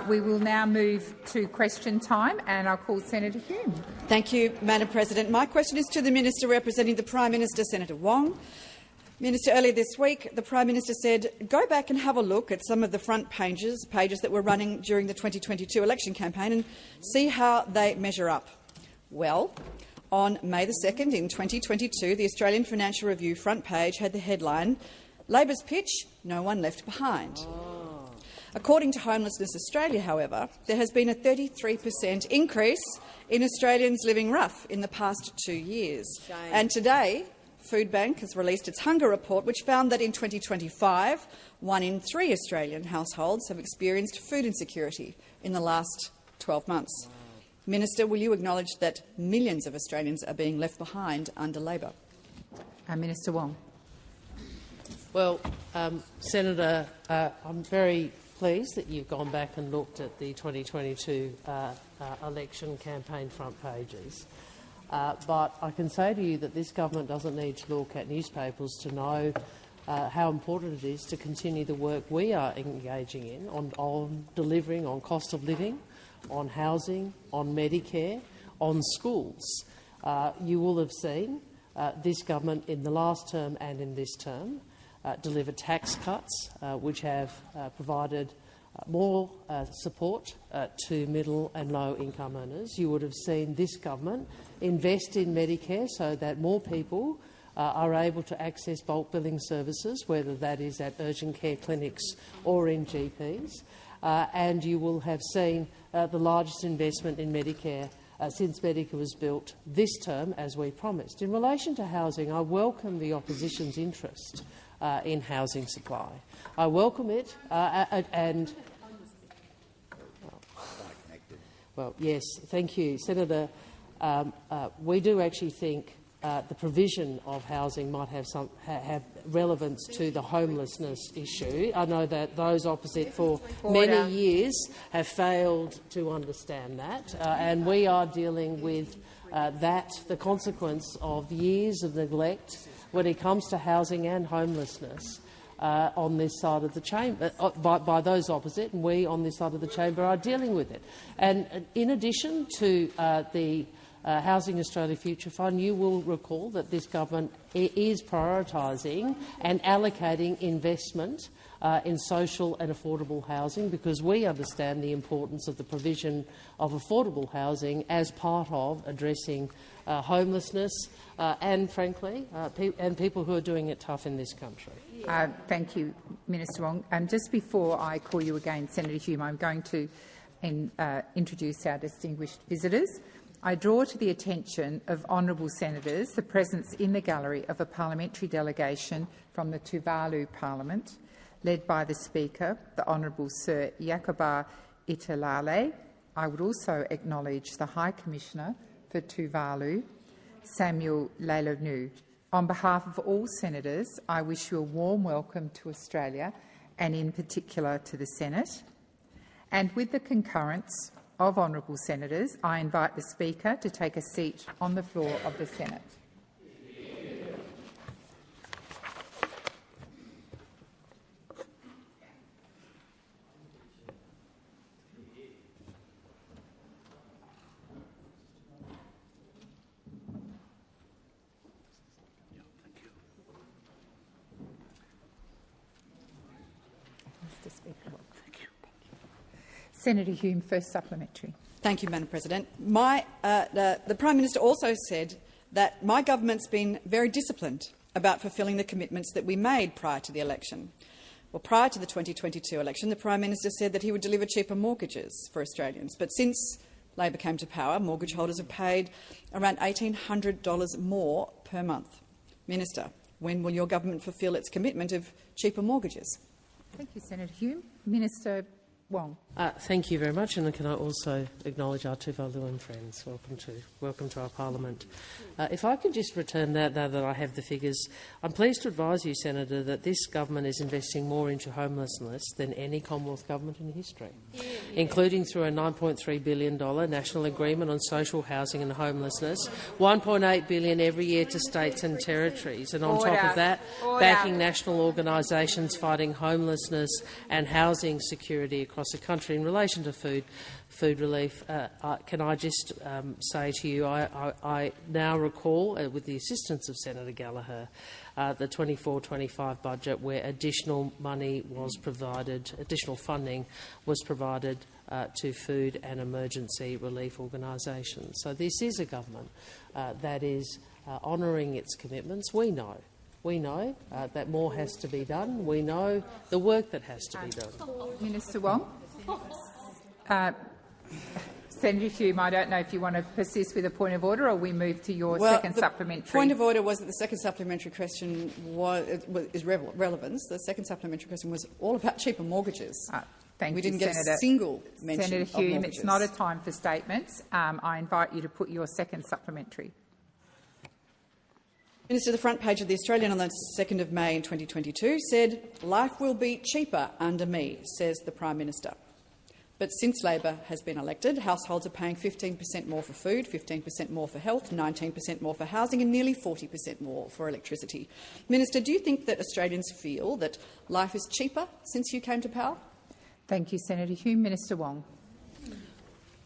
We will now move to question time, and I'll call Senator Hume. Thank you, Madam President. My question is to the Minister representing the Prime Minister, Senator Wong. Minister, earlier this week, the Prime Minister said, go back and have a look at some of the front pages that were running during the 2022 election campaign and see how they measure up. Well, on May 2nd in 2022, the Australian Financial Review front page had the headline, Labor's pitch, no one left behind. According to Homelessness Australia, however, there has been a 33% increase in Australians living rough in the past 2 years. Shame. And today, Foodbank has released its hunger report, which found that in 2025, 1 in 3 Australian households have experienced food insecurity in the last 12 months. Minister, will you acknowledge that millions of Australians are being left behind under Labor? Minister Wong. Well, Senator, I'm very pleased that you've gone back and looked at the 2022 election campaign front pages. But I can say to you that this government doesn't need to look at newspapers to know how important it is to continue the work we are engaging in on delivering on cost of living, on housing, on Medicare, on schools. You will have seen this government in the last term and in this term deliver tax cuts which have provided more support to middle and low-income earners. You would have seen this government invest in Medicare so that more people are able to access bulk billing services, whether that is at urgent care clinics or in GPs. And you will have seen the largest investment in Medicare since Medicare was built this term, as we promised. In relation to housing, I welcome the opposition's interest in housing supply. I welcome it, well, yes, thank you, Senator. We do actually think the provision of housing might have relevance to the homelessness issue. I know that those opposite for many years have failed to understand that, and we are dealing with the consequence of years of neglect when it comes to housing and homelessness on this side of the chamber, by those opposite, and we on this side of the chamber are dealing with it. And in addition to the Housing Australia Future Fund, you will recall that this government is prioritising and allocating investment in social and affordable housing, because we understand the importance of the provision of affordable housing as part of addressing homelessness and, frankly, people who are doing it tough in this country. Thank you, Minister Wong. Just before I call you again, Senator Hume, I'm going to introduce our distinguished visitors. I draw to the attention of honourable senators the presence in the gallery of a parliamentary delegation from the Tuvalu Parliament, led by the Speaker, the Honourable Sir Yakuba Italale. I would also acknowledge the High Commissioner for Tuvalu, Samuel Leilonu. On behalf of all senators, I wish you a warm welcome to Australia, and in particular to the Senate. And with the concurrence of honourable senators, I invite the Speaker to take a seat on the floor of the Senate. Senator Hume, first supplementary. Thank you, Madam President. The Prime Minister also said that my government's been very disciplined about fulfilling the commitments that we made prior to the election. Well, prior to the 2022 election, the Prime Minister said that he would deliver cheaper mortgages for Australians. But since Labor came to power, mortgage holders have paid around $1,800 more per month. Minister, when will your government fulfil its commitment of cheaper mortgages? Thank you, Senator Hume. Minister Wong. Thank you very much, and can I also acknowledge our Tuvaluan friends. Welcome to our parliament. If I could just return that now that I have the figures, I'm pleased to advise you, Senator, that this government is investing more into homelessness than any Commonwealth government in history, including through a $9.3 billion national agreement on social housing and homelessness, $1.8 billion every year to states and territories, and on top of that, backing national organisations fighting homelessness and housing security across the country. In relation to food relief, can I just say to you, I now recall, with the assistance of Senator Gallagher, the 24-25 budget where additional money was provided, additional funding was provided to food and emergency relief organisations. So this is a government that is honouring its commitments. We know that more has to be done. We know the work that has to be done. Minister Wong. Senator Hume, I don't know if you want to persist with a point of order or we move to your second supplementary. The point of order was that the second supplementary question is relevance. The second supplementary question was all about cheaper mortgages. Thank we you, didn't get Senator. a single mention Senator of Hume, mortgages. it's not a time for statements. I invite you to put your second supplementary. Minister, the front page of The Australian on the 2nd of May in 2022 said, "Life will be cheaper under me," says the Prime Minister. But since Labor has been elected, households are paying 15% more for food, 15% more for health, 19% more for housing and nearly 40% more for electricity. Minister, do you think that Australians feel that life is cheaper since you came to power? Thank you, Senator Hume. Minister Wong.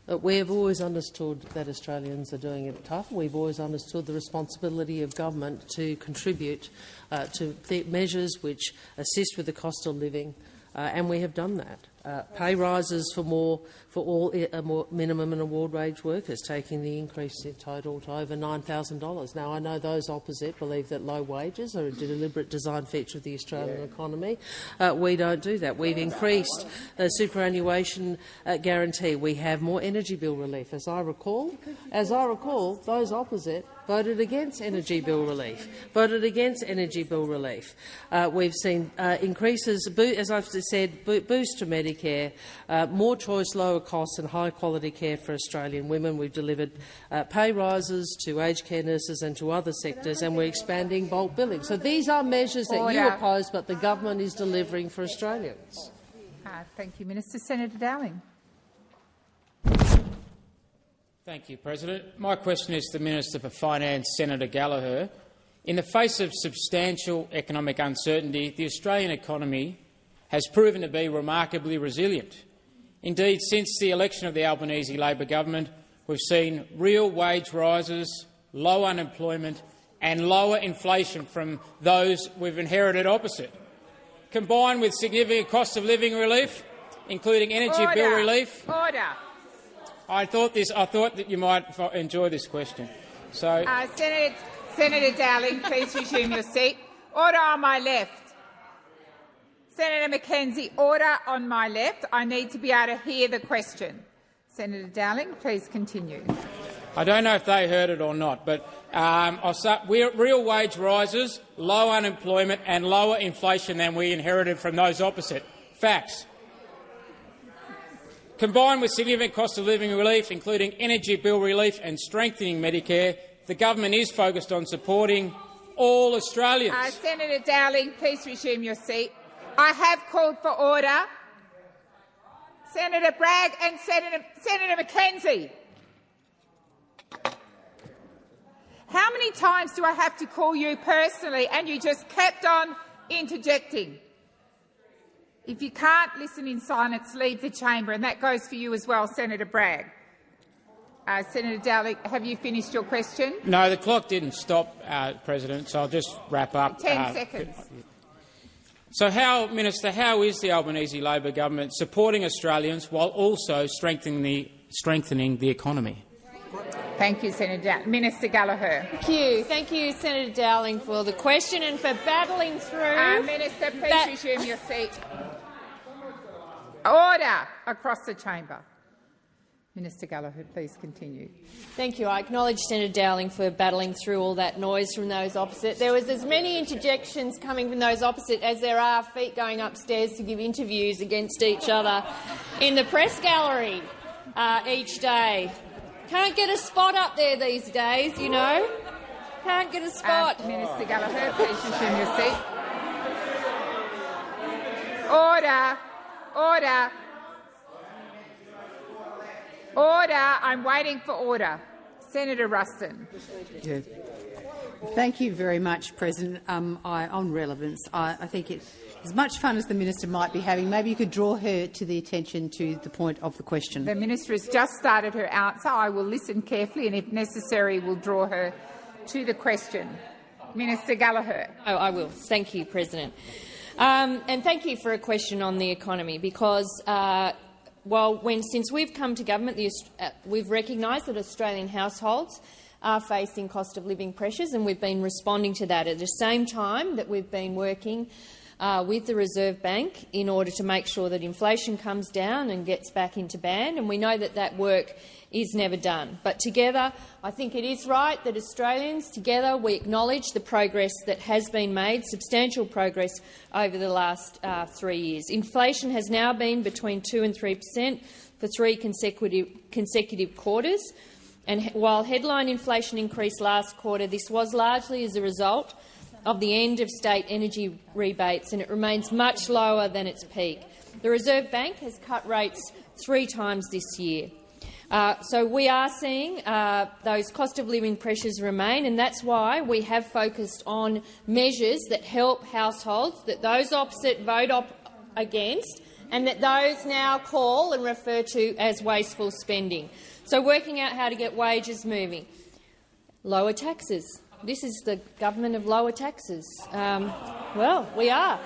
We have always understood that Australians are doing it tough. We've always understood the responsibility of government to contribute to the measures which assist with the cost of living, and we have done that. Pay rises for all minimum and award wage workers, taking the increase in total to over $9,000. Now, I know those opposite believe that low wages are a deliberate design feature of the Australian economy. We don't do that. We've increased the superannuation guarantee. We have more energy bill relief. As I recall, those opposite voted against energy bill relief. We've seen increases, as I've said, boost to Medicare, more choice, lower costs and high-quality care for Australian women. We've delivered pay rises to aged care nurses and to other sectors, and we're expanding bulk billing. So these are measures that you oppose, but the government is delivering for Australians. Thank you, Minister. Senator Dowling. Thank you, President. My question is to the Minister for Finance, Senator Gallagher. In the face of substantial economic uncertainty, the Australian economy has proven to be remarkably resilient. Indeed, since the election of the Albanese Labor government, we've seen real wage rises, low unemployment and lower inflation from those we've inherited opposite. Combined with significant cost of living relief, including energy bill relief. I thought that you might enjoy this question. So, Senator Dowling, please resume your seat. Order on my left. Senator McKenzie, order on my left. I need to be able to hear the question. Senator Dowling, please continue. I don't know if they heard it or not, but I'll start. Real wage rises, low unemployment and lower inflation than we inherited from those opposite. Facts. Combined with significant cost of living relief, including energy bill relief and strengthening Medicare, the government is focused on supporting all Australians. Senator Dowling, please resume your seat. I have called for order. Senator Bragg and Senator McKenzie. How many times do I have to call you personally and you just kept on interjecting? If you can't listen in silence, leave the chamber, and that goes for you as well, Senator Bragg. Senator Dowling, have you finished your question? No, the clock didn't stop, President, so I'll just wrap up. 10 seconds. So, Minister, how is the Albanese Labor government supporting Australians while also strengthening the economy? Thank you, Senator Dowling. Minister Gallagher. Thank you, Senator Dowling, for the question and for battling through. Minister, please resume your seat. Order across the chamber. Minister Gallagher, please continue. Thank you. I acknowledge Senator Dowling for battling through all that noise from those opposite. There was as many interjections coming from those opposite as there are feet going upstairs to give interviews against each other in the press gallery each day. Can't get a spot up there these days, you know. Can't get a spot. Minister Gallagher, please resume your seat. Order. Order. Order. I'm waiting for order. Senator Ruston. Thank you very much, President. On relevance, I think As much fun as the minister might be having, maybe you could draw her to the attention to the point of the question. The minister has just started her answer. I will listen carefully and, if necessary, will draw her to the question. Minister Gallagher. Oh, I will. Thank you, President. And thank you for a question on the economy, because since we've come to government, we've recognised that Australian households are facing cost of living pressures, and we've been responding to that at the same time that we've been working with the Reserve Bank in order to make sure that inflation comes down and gets back into band. And we know that that work is never done. But together, I think it is right that Australians, together, we acknowledge the progress that has been made, substantial progress over the last 3 years. Inflation has now been between 2% and 3% for 3 consecutive quarters. And while headline inflation increased last quarter, this was largely as a result of the end of state energy rebates, and it remains much lower than its peak. The Reserve Bank has cut rates 3 times this year. So we are seeing those cost of living pressures remain, and that's why we have focused on measures that help households, that those opposite vote against, and that those now call and refer to as wasteful spending. So working out how to get wages moving. Lower taxes. This is the government of lower taxes. Well, we are.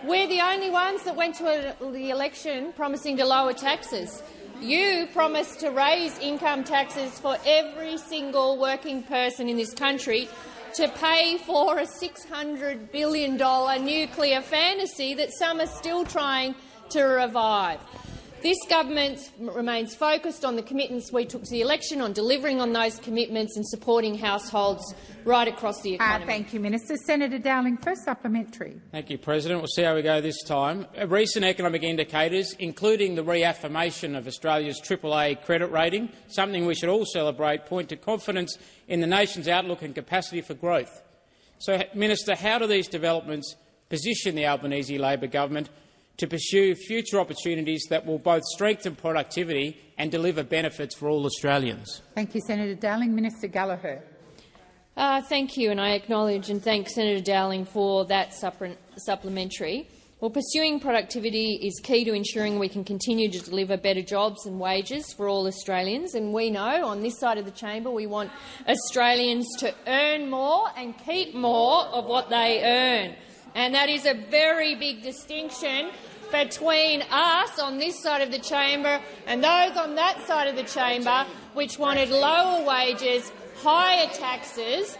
We're the only ones that went to the election promising to lower taxes. You promised to raise income taxes for every single working person in this country to pay for a $600 billion nuclear fantasy that some are still trying to revive. This government remains focused on the commitments we took to the election, on delivering on those commitments and supporting households right across the economy. Thank you, Minister. Senator Dowling, first supplementary. Thank you, President. We'll see how we go this time. Recent economic indicators, including the reaffirmation of Australia's AAA credit rating, something we should all celebrate, point to confidence in the nation's outlook and capacity for growth. So, Minister, how do these developments position the Albanese Labor government to pursue future opportunities that will both strengthen productivity and deliver benefits for all Australians? Thank you, Senator Dowling. Minister Gallagher. Thank you, and I acknowledge and thank Senator Dowling for that supplementary. Well, pursuing productivity is key to ensuring we can continue to deliver better jobs and wages for all Australians. And we know on this side of the chamber we want Australians to earn more and keep more of what they earn. And that is a very big distinction between us on this side of the chamber and those on that side of the chamber which wanted lower wages, higher taxes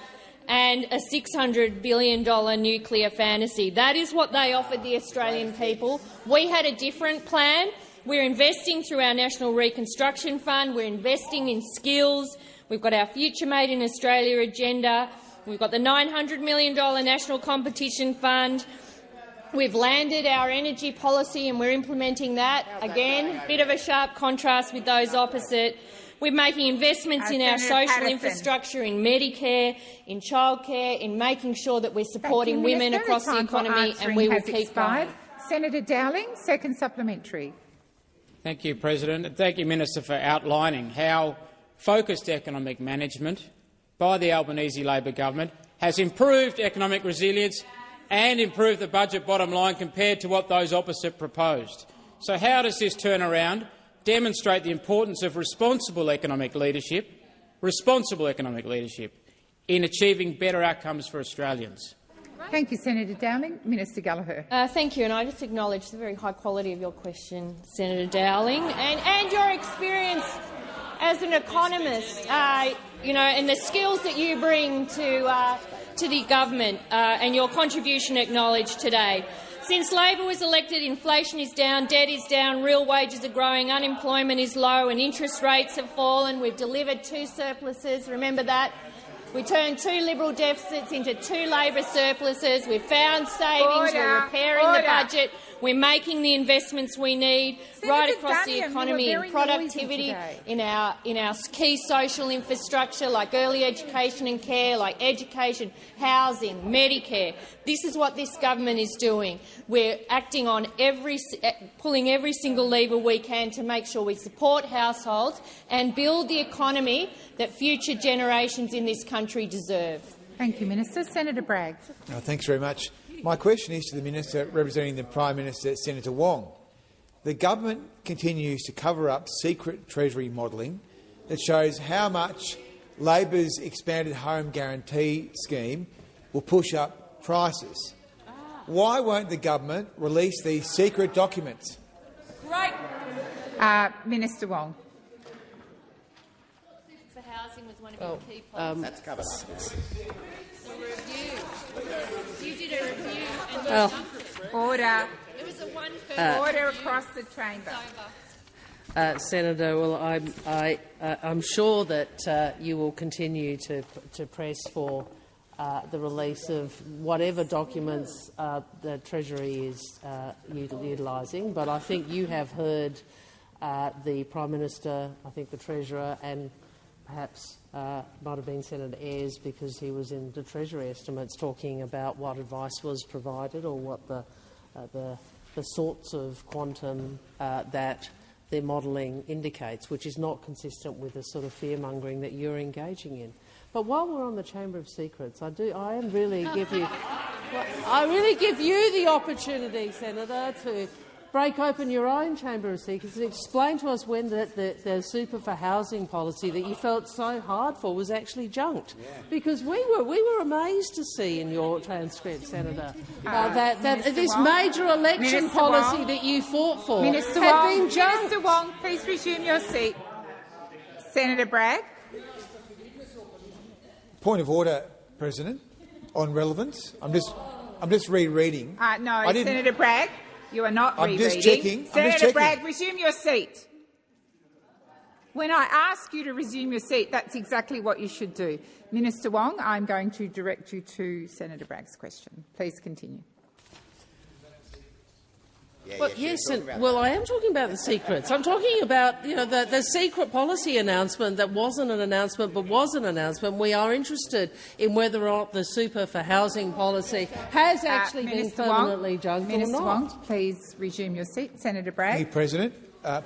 and a $600 billion nuclear fantasy. That is what they offered the Australian people. We had a different plan. We're investing through our National Reconstruction Fund. We're investing in skills. We've got our Future Made in Australia agenda. We've got the $900 million National Competition Fund. We've landed our energy policy and we're implementing that. Again, bit of a sharp contrast with those opposite. We're making investments in our social infrastructure, in Medicare, in childcare, in making sure that we're supporting women across the economy, and we will keep going. Senator Dowling, second supplementary. Thank you, President. And thank you, Minister, for outlining how focused economic management by the Albanese Labor government has improved economic resilience and improved the budget bottom line compared to what those opposite proposed. So how does this turnaround demonstrate the importance of responsible economic leadership in achieving better outcomes for Australians? Thank you, Senator Dowling. Minister Gallagher. Thank you, and I just acknowledge the very high quality of your question, Senator Dowling, and your experience as an economist, and the skills that you bring to the government and your contribution acknowledged today. Since Labor was elected, inflation is down, debt is down, real wages are growing, unemployment is low and interest rates have fallen. We've delivered 2 surpluses. Remember that? We turned 2 Liberal deficits into 2 Labor surpluses. We've found savings. We're repairing the budget. We're making the investments we need right across the economy in productivity, in our key social infrastructure like early education and care, like education, housing, Medicare. This is what this government is doing. We're acting on pulling every single lever we can to make sure we support households and build the economy that future generations in this country deserve. Thank you, Minister. Senator Bragg. Thanks very much. My question is to the Minister representing the Prime Minister, Senator Wong. The government continues to cover up secret Treasury modelling that shows how much Labor's expanded home guarantee scheme will push up prices. Why won't the government release these secret documents? Great. Minister Wong. For housing was one of your key points. That's covered. You did a review and you Well, Order. it was a one-person Order across the chamber. Senator, well, I'm sure that you will continue to press for the release of whatever documents the Treasury is utilising, but I think you have heard the Prime Minister, I think the Treasurer, and perhaps might have been Senator Ayres because he was in the Treasury estimates talking about what advice was provided or what the sorts of quantum that their modelling indicates, which is not consistent with the sort of fear-mongering that you're engaging in. But while we're on the Chamber of Secrets, I really give you the opportunity, Senator, to break open your own Chamber of Secrets and explain to us when the Super for Housing policy that you felt so hard for was actually junked. Yeah. Because we were amazed to see in your transcript, Senator, that this major election policy that you fought for had been junked. Minister Wong, please resume your seat. Senator Bragg. Point of order, President, on relevance. I'm just rereading. No, Senator Bragg. You are not rereading. I'm just checking. Senator Bragg, resume your seat. When I ask you to resume your seat, that's exactly what you should do. Minister Wong, I'm going to direct you to Senator Bragg's question. Please continue. Well, I am talking about the secrets. I'm talking about the secret policy announcement that wasn't an announcement but was an announcement. We are interested in whether or not the Super for Housing policy has actually been permanently junked or not. Minister Wong, please resume your seat. Senator Bragg. Thank you, President.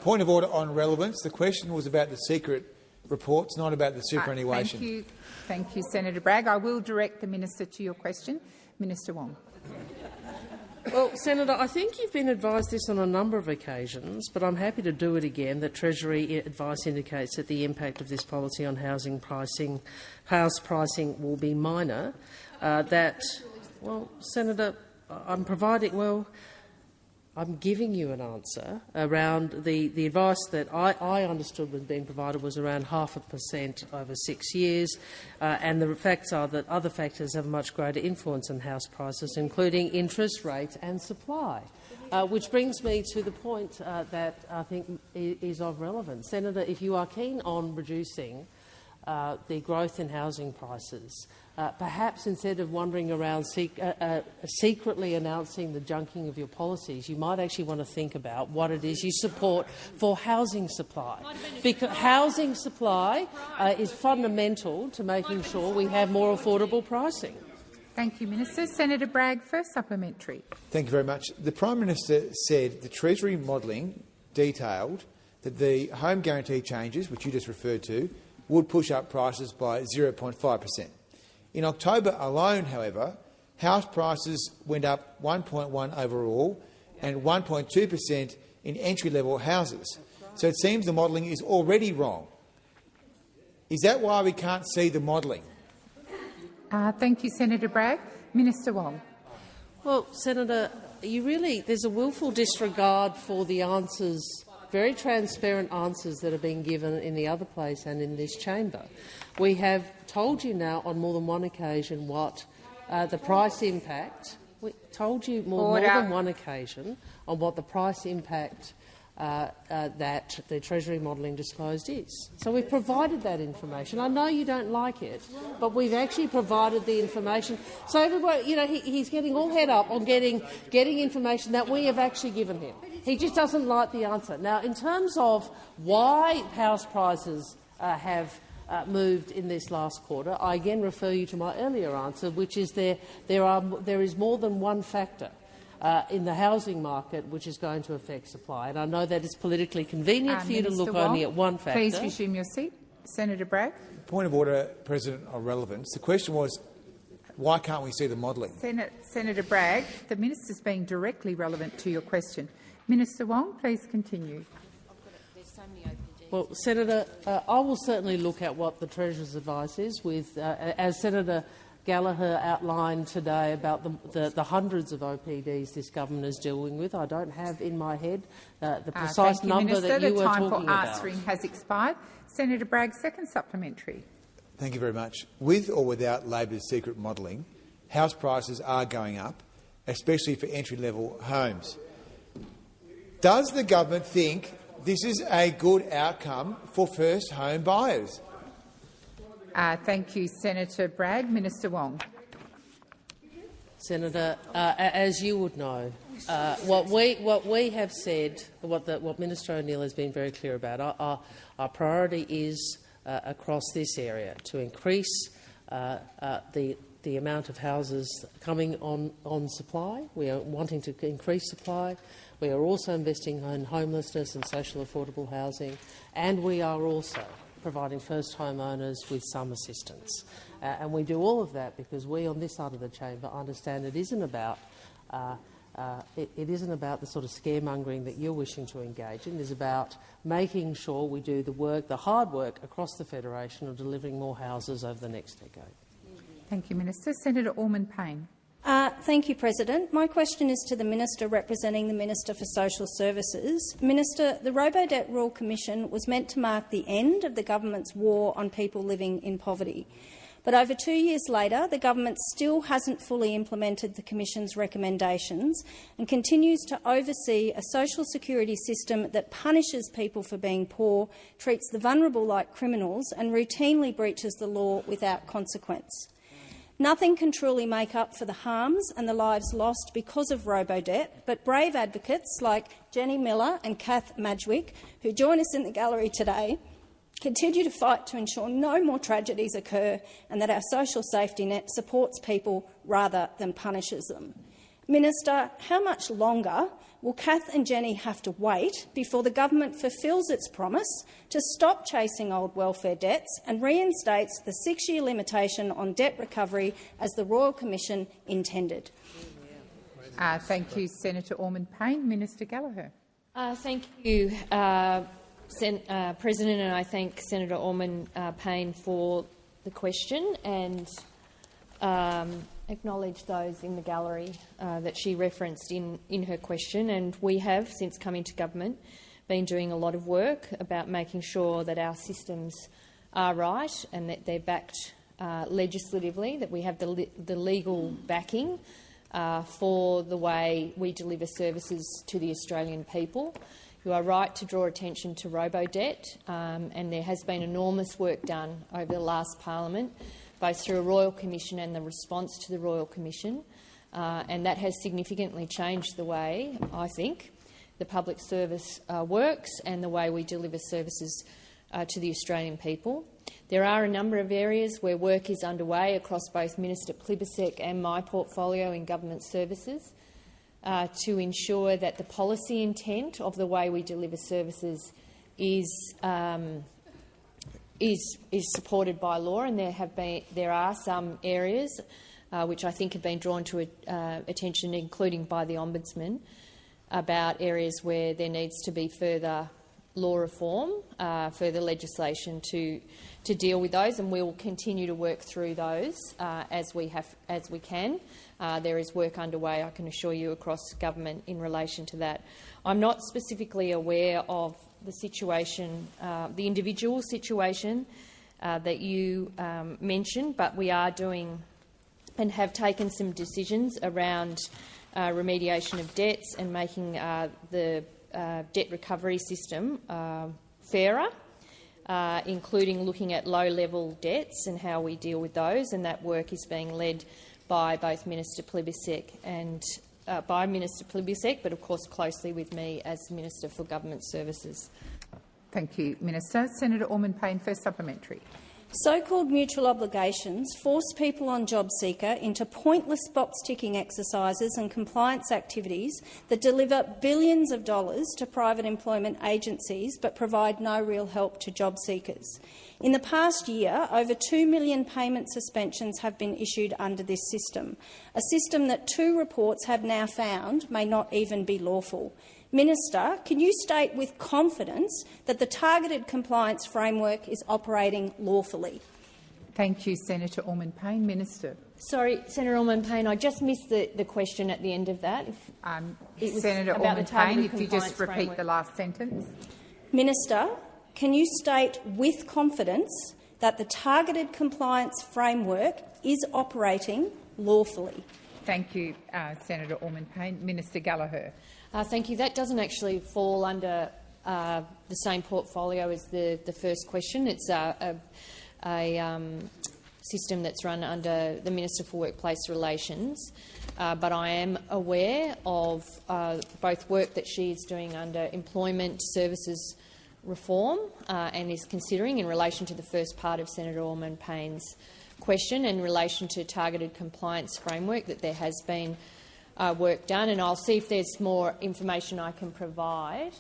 Point of order on relevance. The question was about the secret reports, not about the superannuation. Thank you, Senator Bragg. I will direct the minister to your question. Minister Wong. Well, Senator, I think you've been advised this on a number of occasions, but I'm happy to do it again, that Treasury advice indicates that the impact of this policy on house pricing will be minor. Senator, I'm giving you an answer around the advice that I understood was being provided was around 0.5% over 6 years, and the facts are that other factors have a much greater influence on house prices, including interest rates and supply, which brings me to the point that I think is of relevance. Senator, if you are keen on reducing the growth in housing prices, perhaps instead of wandering around secretly announcing the junking of your policies, you might actually want to think about what it is you support for housing supply. Because housing supply is fundamental to making sure we have more affordable pricing. Thank you, Minister. Senator Bragg, first supplementary. Thank you very much. The Prime Minister said the Treasury modelling detailed that the home guarantee changes, which you just referred to, would push up prices by 0.5%. In October alone, however, house prices went up 1.1% overall and 1.2% in entry-level houses. So it seems the modelling is already wrong. Is that why we can't see the modelling? Thank you, Senator Bragg. Minister Wong. Well, Senator, there's a willful disregard for the answers, very transparent answers that are being given in the other place and in this chamber. We have told you now on more than one occasion what the price impact. We told you more than one occasion on what the price impact that the Treasury modelling disclosed is. So we've provided that information. I know you don't like it, but we've actually provided the information. So everybody, he's getting all head up on getting information that we have actually given him. He just doesn't like the answer. Now, in terms of why house prices have moved in this last quarter, I again refer you to my earlier answer, which is there is more than one factor in the housing market which is going to affect supply. And I know that it's politically convenient for you to look only at one factor. Please resume your seat. Senator Bragg. Point of order, President, on relevance. The question was Why can't we see the modelling? Senator Bragg, the minister's being directly relevant to your question. Minister Wong, please continue. Well, Senator, I will certainly look at what the Treasurer's advice is, with, as Senator Gallagher outlined today about the hundreds of OPDs this government is dealing with. I don't have in my head the precise number Minister. that you were talking The time for about. answering has expired. Senator Bragg, second supplementary. Thank you very much. With or without Labor's secret modelling, house prices are going up, especially for entry-level homes. Does the government think this is a good outcome for first home buyers? Thank you, Senator Bragg. Minister Wong. Senator, as you would know, what we have said, what Minister O'Neill has been very clear about, our priority is across this area to increase the amount of houses coming on supply. We are wanting to increase supply. We are also investing in homelessness and social affordable housing, and we are also providing first homeowners with some assistance. And we do all of that because we on this side of the chamber understand it isn't about it isn't about the sort of scaremongering that you're wishing to engage in. It is about making sure we do the work, the hard work across the Federation of delivering more houses over the next decade. Thank you, Minister. Senator Orman-Payne. Thank you, President. My question is to the Minister representing the Minister for Social Services. Minister, the Robodebt Royal Commission was meant to mark the end of the government's war on people living in poverty. But over 2 years later, the government still hasn't fully implemented the Commission's recommendations and continues to oversee a social security system that punishes people for being poor, treats the vulnerable like criminals and routinely breaches the law without consequence. Nothing can truly make up for the harms and the lives lost because of Robodebt, but brave advocates like Jenny Miller and Kath Madgwick, who join us in the gallery today, continue to fight to ensure no more tragedies occur and that our social safety net supports people rather than punishes them. Minister, how much longer will Kath and Jenny have to wait before the government fulfils its promise to stop chasing old welfare debts and reinstates the 6-year limitation on debt recovery as the Royal Commission intended? Thank you, Senator Orman-Payne. Minister Gallagher. Thank you, President, and I thank Senator Orman-Payne for the question and acknowledge those in the gallery that she referenced in her question. And we have, since coming to government, been doing a lot of work about making sure that our systems are right and that they're backed legislatively, that we have the legal backing for the way we deliver services to the Australian people. You are right to draw attention to Robodebt, and there has been enormous work done over the last parliament, both through a Royal Commission and the response to the Royal Commission, and that has significantly changed the way, I think, the public service works and the way we deliver services to the Australian people. There are a number of areas where work is underway across both Minister Plibersek and my portfolio in government services to ensure that the policy intent of the way we deliver services is supported by law, and there are some areas which I think have been drawn to attention, including by the Ombudsman, about areas where there needs to be further law reform, further legislation to deal with those, and we will continue to work through those as we can. There is work underway, I can assure you, across government in relation to that. I'm not specifically aware of the situation, the individual situation that you mentioned, but we are doing and have taken some decisions around remediation of debts and making the debt recovery system fairer, including looking at low-level debts and how we deal with those, and that work is being led by both Minister Plibersek and but of course closely with me as Minister for Government Services. Thank you, Minister. Senator Orman-Payne, first supplementary. So-called mutual obligations force people on JobSeeker into pointless box-ticking exercises and compliance activities that deliver billions of dollars to private employment agencies but provide no real help to job seekers. In the past year, over 2 million payment suspensions have been issued under this system, a system that 2 reports have now found may not even be lawful. Minister, can you state with confidence that the targeted compliance framework is operating lawfully? Thank you, Senator Orman-Payne. Minister. Sorry, Senator Orman-Payne, I just missed the question at the end of that. Senator Orman-Payne, if you just repeat the last sentence. Minister, can you state with confidence that the targeted compliance framework is operating lawfully? Thank you, Senator Orman-Payne. Minister Gallagher. Thank you. That doesn't actually fall under the same portfolio as the first question. It's a system that's run under the Minister for Workplace Relations, but I am aware of both work that she is doing under employment services reform and is considering in relation to the first part of Senator Orman-Payne's question in relation to targeted compliance framework, that there has been work done, and I'll see if there's more information I can provide.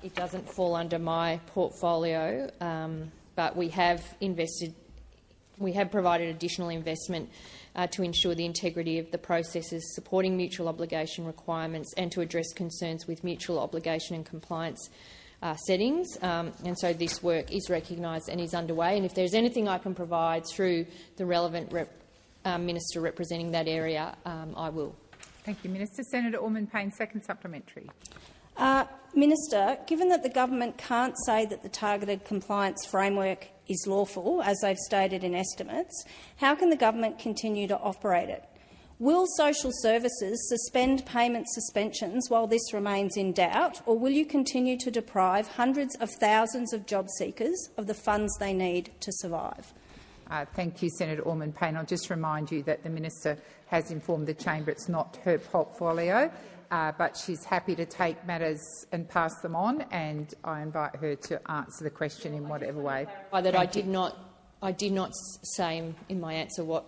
It doesn't fall under my portfolio, but we have provided additional investment to ensure the integrity of the processes supporting mutual obligation requirements and to address concerns with mutual obligation and compliance settings. And so this work is recognised and is underway. And if there's anything I can provide through the relevant minister representing that area, I will. Thank you, Minister. Senator Orman-Payne, second supplementary. Minister, given that the government can't say that the targeted compliance framework is lawful, as they've stated in estimates, how can the government continue to operate it? Will social services suspend payment suspensions while this remains in doubt, or will you continue to deprive hundreds of thousands of job seekers of the funds they need to survive? Thank you, Senator Orman-Payne. I'll just remind you that the minister has informed the chamber it's not her portfolio, but she's happy to take matters and pass them on, and I invite her to answer the question in whatever way. I did not say in my answer what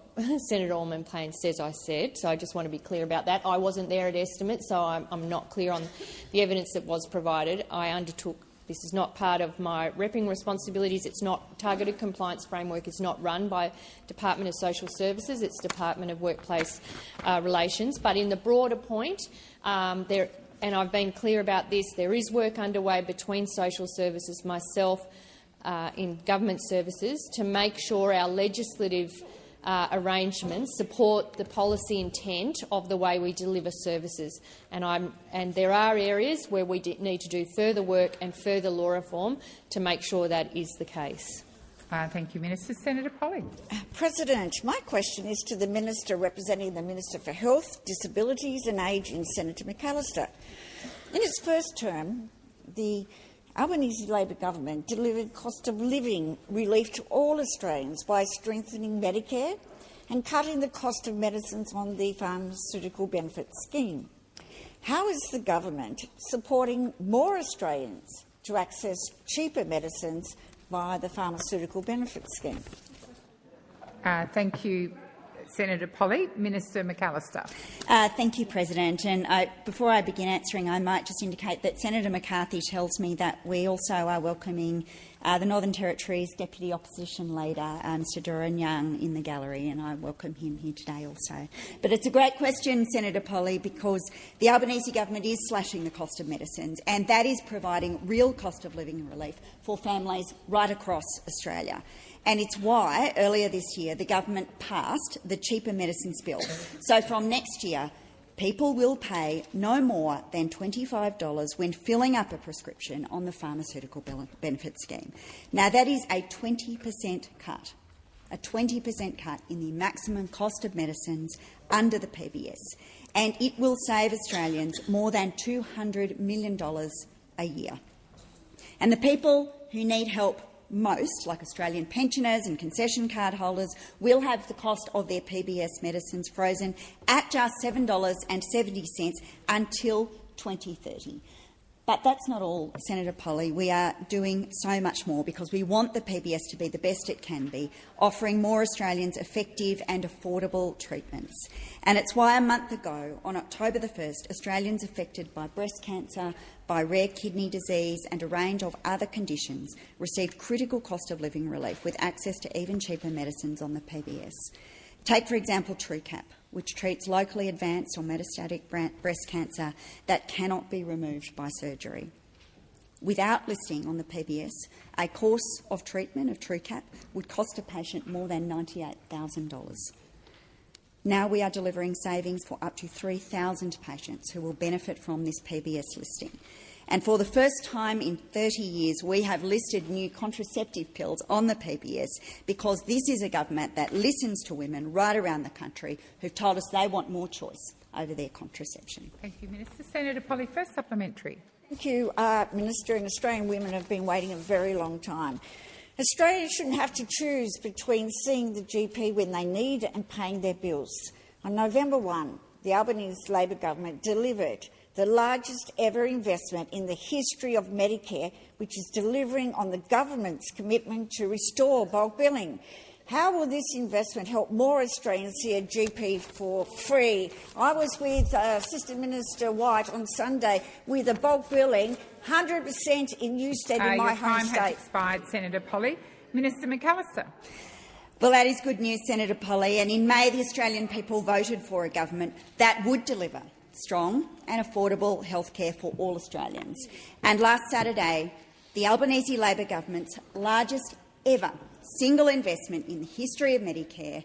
Senator Orman-Payne says I said, so I just want to be clear about that. I wasn't there at estimate, so I'm not clear on the evidence that was provided. I undertook. This is not part of my repping responsibilities. It's not targeted compliance framework. It's not run by Department of Social Services. It's Department of Workplace Relations. But in the broader point, and I've been clear about this, there is work underway between social services, myself, in government services to make sure our legislative arrangements support the policy intent of the way we deliver services. And there are areas where we need to do further work and further law reform to make sure that is the case. Thank you, Minister. Senator Polley. President, my question is to the Minister representing the Minister for Health, Disabilities and Ageing, Senator McAllister. In its first term, the Albanese Labor government delivered cost of living relief to all Australians by strengthening Medicare and cutting the cost of medicines on the pharmaceutical benefit scheme. How is the government supporting more Australians to access cheaper medicines via the pharmaceutical benefit scheme? Thank you, Senator Polley. Minister McAllister. Thank you, President. And before I begin answering, I might just indicate that Senator McCarthy tells me that we also are welcoming the Northern Territory's Deputy Opposition Leader, Mr Doran Young, in the gallery, and I welcome him here today also. But it's a great question, Senator Polley, because the Albanese government is slashing the cost of medicines, and that is providing real cost of living relief for families right across Australia. And it's why, earlier this year, the government passed the Cheaper Medicines Bill. So from next year, people will pay no more than $25 when filling up a prescription on the pharmaceutical benefit scheme. Now, that is a 20% cut, in the maximum cost of medicines under the PBS, and it will save Australians more than $200 million a year. And the people who need help most, like Australian pensioners and concession card holders, will have the cost of their PBS medicines frozen at just $7.70 until 2030. But that's not all, Senator Polley. We are doing so much more because we want the PBS to be the best it can be, offering more Australians effective and affordable treatments. And it's why a month ago, on October the 1st, Australians affected by breast cancer, by rare kidney disease and a range of other conditions received critical cost of living relief with access to even cheaper medicines on the PBS. Take, for example, TrueCap, which treats locally advanced or metastatic breast cancer that cannot be removed by surgery. Without listing on the PBS, a course of treatment of TrueCap would cost a patient more than $98,000. Now we are delivering savings for up to 3,000 patients who will benefit from this PBS listing. And for the first time in 30 years, we have listed new contraceptive pills on the PBS because this is a government that listens to women right around the country who've told us they want more choice over their contraception. Thank you, Minister. Senator Polley, first supplementary. Thank you, Minister. And Australian women have been waiting a very long time. Australians shouldn't have to choose between seeing the GP when they need and paying their bills. On November 1, the Albanese Labor government delivered the largest ever investment in the history of Medicare, which is delivering on the government's commitment to restore bulk billing. How will this investment help more Australians see a GP for free? I was with Assistant Minister White on Sunday with a bulk billing 100% in Newstead in my home state. Your time has expired, Senator Polley. Minister McAllister. Well, that is good news, Senator Polley, and in May the Australian people voted for a government that would deliver strong and affordable health care for all Australians. And last Saturday, the Albanese Labor government's largest ever single investment in the history of Medicare,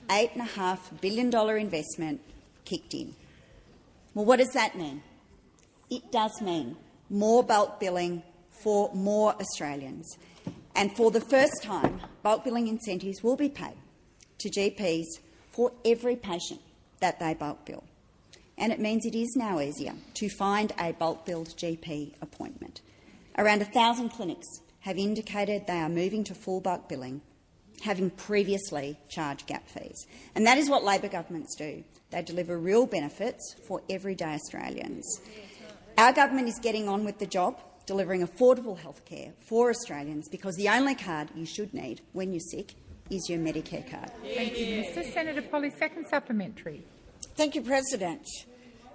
$8.5 billion investment, kicked in. Well, what does that mean? It does mean more bulk billing for more Australians. And for the first time, bulk billing incentives will be paid to GPs for every patient that they bulk bill. And it means it is now easier to find a bulk-billed GP appointment. Around 1,000 clinics have indicated they are moving to full bulk billing, having previously charged gap fees. And that is what Labor governments do. They deliver real benefits for everyday Australians. Our government is getting on with the job, delivering affordable health care for Australians, because the only card you should need when you're sick is your Medicare card. Thank you, Minister. Senator Polley, second supplementary. Thank you, President.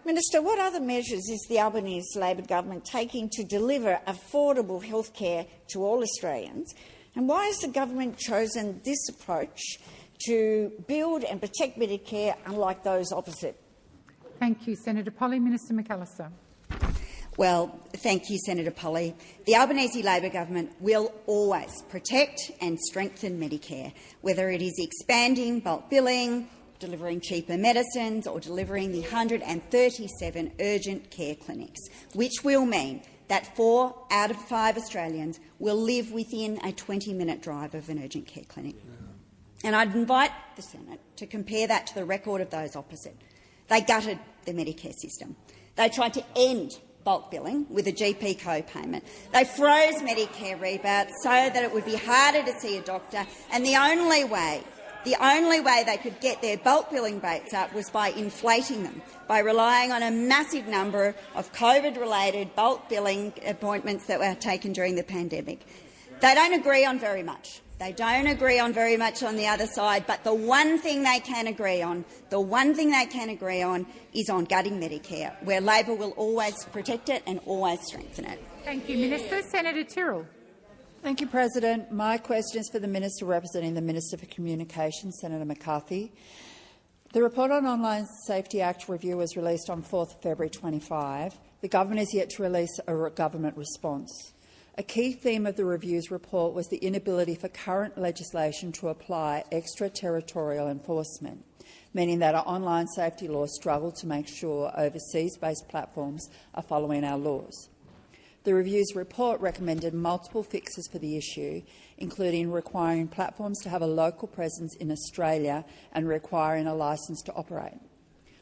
Minister, what other measures is the Albanese Labor government taking to deliver affordable health care to all Australians? And why has the government chosen this approach to build and protect Medicare, unlike those opposite? Thank you, Senator Polley. Minister McAllister. Well, thank you, Senator Polley. The Albanese Labor government will always protect and strengthen Medicare, whether it is expanding bulk billing, delivering cheaper medicines or delivering the 137 urgent care clinics, which will mean that 4 out of 5 Australians will live within a 20-minute drive of an urgent care clinic. And I'd invite the Senate to compare that to the record of those opposite. They gutted the Medicare system. They tried to end bulk billing with a GP co-payment. They froze Medicare rebates so that it would be harder to see a doctor, and the only way they could get their bulk billing rates up was by inflating them, by relying on a massive number of COVID-related bulk billing appointments that were taken during the pandemic. They don't agree on very much. They don't agree on very much on the other side, but the one thing they can agree on, is on gutting Medicare, where Labor will always protect it and always strengthen it. Thank you, Minister. Senator Tyrrell. Thank you, President. My question is for the Minister representing the Minister for Communications, Senator McCarthy. The report on Online Safety Act review was released on 4th February 25. The government is yet to release a government response. A key theme of the review's report was the inability for current legislation to apply extraterritorial enforcement, meaning that our online safety laws struggle to make sure overseas-based platforms are following our laws. The review's report recommended multiple fixes for the issue, including requiring platforms to have a local presence in Australia and requiring a licence to operate.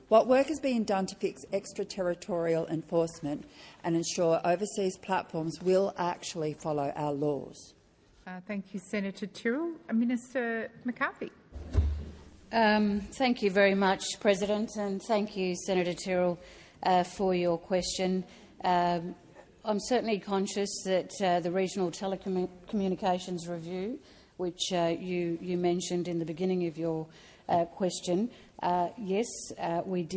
What work is being done to fix extraterritorial enforcement and ensure overseas platforms will actually follow our laws? Thank you, Senator Tyrrell. Minister McCarthy. Thank you very much, President, and thank you, Senator Tyrrell, for your question. I'm certainly conscious that the Regional Telecommunications Review, which you mentioned in the beginning of your question, yes, we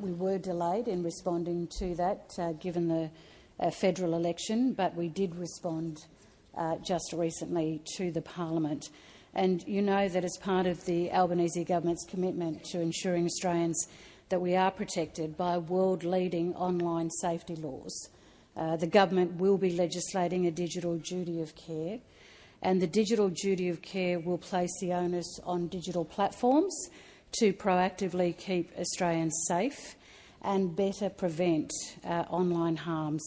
were delayed in responding to that, given the federal election, but we did respond just recently to the Parliament. And you know that as part of the Albanese government's commitment to ensuring Australians that we are protected by world-leading online safety laws, the government will be legislating a digital duty of care, and the digital duty of care will place the onus on digital platforms to proactively keep Australians safe and better prevent online harms.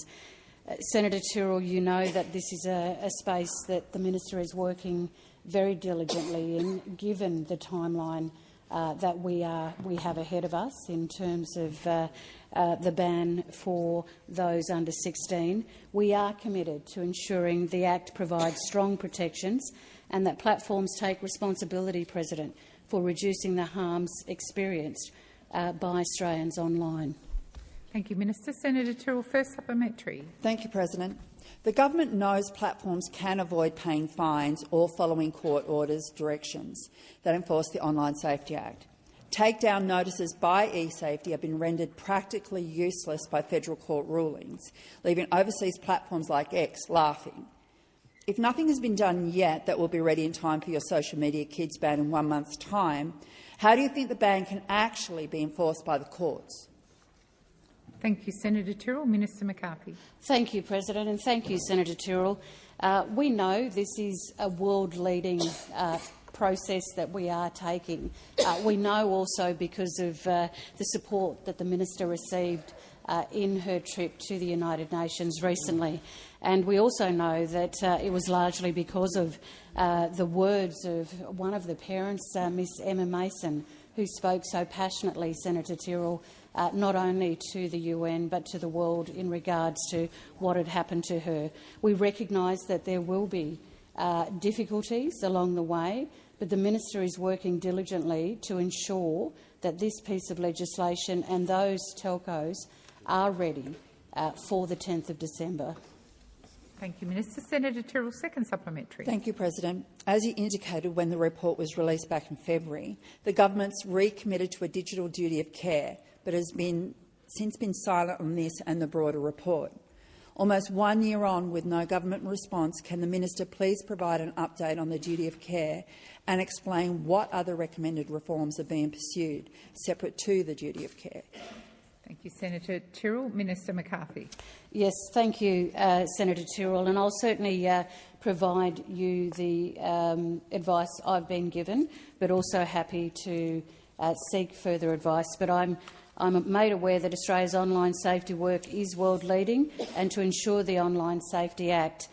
Senator Tyrrell, you know that this is a space that the minister is working very diligently in, given the timeline that we have ahead of us in terms of the ban for those under 16. We are committed to ensuring the Act provides strong protections and that platforms take responsibility, President, for reducing the harms experienced by Australians online. Thank you, Minister. Senator Tyrrell, first supplementary. Thank you, President. The government knows platforms can avoid paying fines or following court orders directions that enforce the Online Safety Act. Takedown notices by eSafety have been rendered practically useless by federal court rulings, leaving overseas platforms like X laughing. If nothing has been done yet that will be ready in time for your social media kids ban in 1 month's time, how do you think the ban can actually be enforced by the courts? Thank you, Senator Tyrrell. Minister McCarthy. Thank you, President, and thank you, Senator Tyrrell. We know this is a world-leading process that we are taking. We know also because of the support that the minister received in her trip to the United Nations recently. And we also know that it was largely because of the words of one of the parents, Miss Emma Mason, who spoke so passionately, Senator Tyrrell, not only to the UN but to the world in regards to what had happened to her. We recognise that there will be difficulties along the way, but the minister is working diligently to ensure that this piece of legislation and those telcos are ready for the 10th of December. Thank you, Minister. Senator Tyrrell, second supplementary. Thank you, President. As you indicated when the report was released back in February, the government's recommitted to a digital duty of care, but has since been silent on this and the broader report. Almost 1 year on with no government response, can the minister please provide an update on the duty of care and explain what other recommended reforms are being pursued separate to the duty of care? Thank you, Senator Tyrrell. Minister McCarthy. Yes, thank you, Senator Tyrrell, and I'll certainly provide you the advice I've been given, but also happy to seek further advice. But I'm made aware that Australia's online safety work is world-leading, and to ensure the Online Safety Act